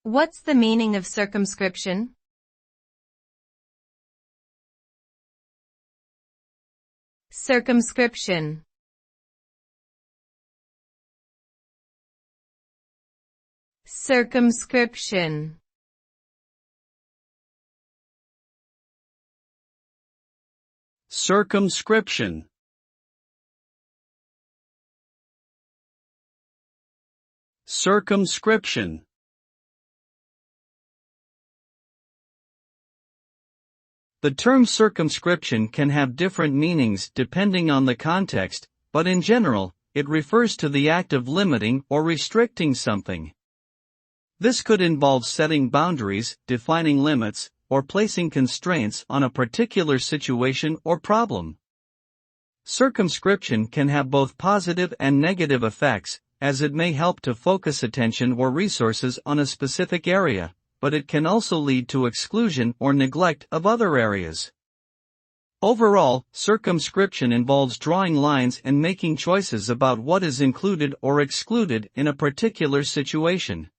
What's the meaning of circumscription? Circumscription. Circumscription. Circumscription. Circumscription. The term circumscription can have different meanings depending on the context, but in general, it refers to the act of limiting or restricting something. This could involve setting boundaries, defining limits, or placing constraints on a particular situation or problem. Circumscription can have both positive and negative effects, as it may help to focus attention or resources on a specific area, but it can also lead to exclusion or neglect of other areas. Overall, circumscription involves drawing lines and making choices about what is included or excluded in a particular situation.